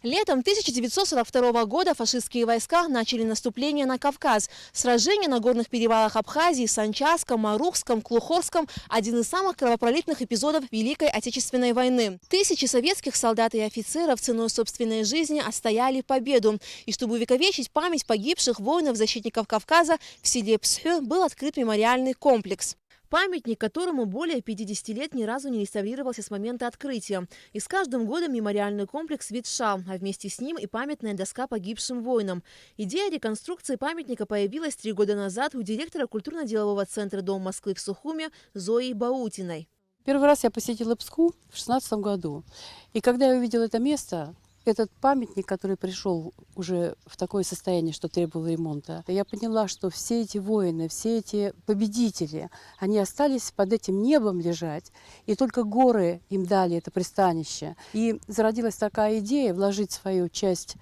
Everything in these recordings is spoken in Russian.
Летом 1942 года фашистские войска начали наступление на Кавказ. Сражения на горных перевалах Абхазии, Санчарском, Марухском, Клухорском – один из самых кровопролитных эпизодов Великой Отечественной войны. Тысячи советских солдат и офицеров ценой собственной жизни отстояли победу. И чтобы увековечить память погибших воинов-защитников Кавказа, в селе Псхы был открыт мемориальный комплекс. Памятник, которому более 50 лет ни разу не реставрировался с момента открытия. И с каждым годом мемориальный комплекс ветшал, а вместе с ним и памятная доска погибшим воинам. Идея реконструкции памятника появилась 3 года назад у директора культурно-делового центра Дом Москвы в Сухуме Зои Баутиной. Первый раз я посетила Пску в 2016 году. И когда я увидела это место, этот памятник, который пришел уже в такое состояние, что требовал ремонта, я поняла, что все эти воины, все эти победители, они остались под этим небом лежать, и только горы им дали это пристанище. И зародилась такая идея вложить свою часть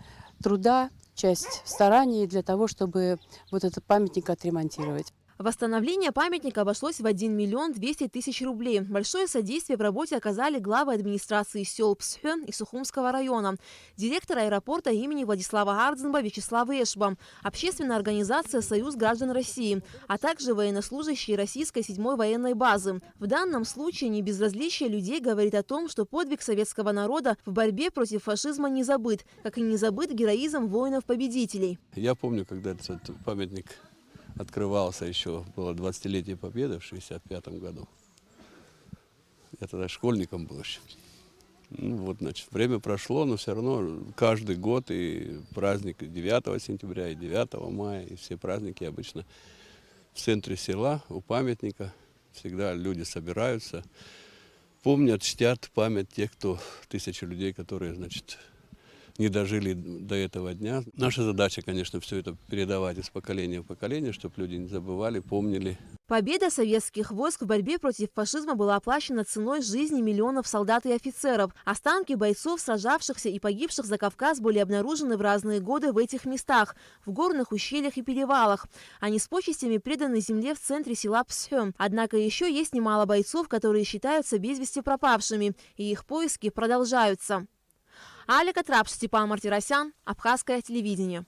труда, часть стараний для того, чтобы вот этот памятник отремонтировать. Восстановление памятника обошлось в 1 200 000 рублей. Большое содействие в работе оказали главы администрации сел Псхы и Сухумского района, директор аэропорта имени Владислава Ардзенба Вячеслав Эшба, общественная организация «Союз граждан России», а также военнослужащие российской 7-й военной базы. В данном случае небезразличие людей говорит о том, что подвиг советского народа в борьбе против фашизма не забыт, как и не забыт героизм воинов-победителей. Я помню, когда этот памятник открывался, еще было 20-летие Победы в 1965 году. Я тогда школьником был еще. Ну, вот, значит, время прошло, но все равно каждый год и праздник 9 сентября, и 9 мая, и все праздники обычно в центре села, у памятника. Всегда люди собираются, помнят, чтят память тех, тысячи людей, которые, значит, не дожили до этого дня. Наша задача, конечно, все это передавать из поколения в поколение, чтобы люди не забывали, помнили. Победа советских войск в борьбе против фашизма была оплачена ценой жизни миллионов солдат и офицеров. Останки бойцов, сражавшихся и погибших за Кавказ, были обнаружены в разные годы в этих местах, в горных ущельях и перевалах. Они с почестями преданы земле в центре села Псхы. Однако еще есть немало бойцов, которые считаются без вести пропавшими, и их поиски продолжаются. Алика Трапш, Степан Мартиросян, Абхазское телевидение.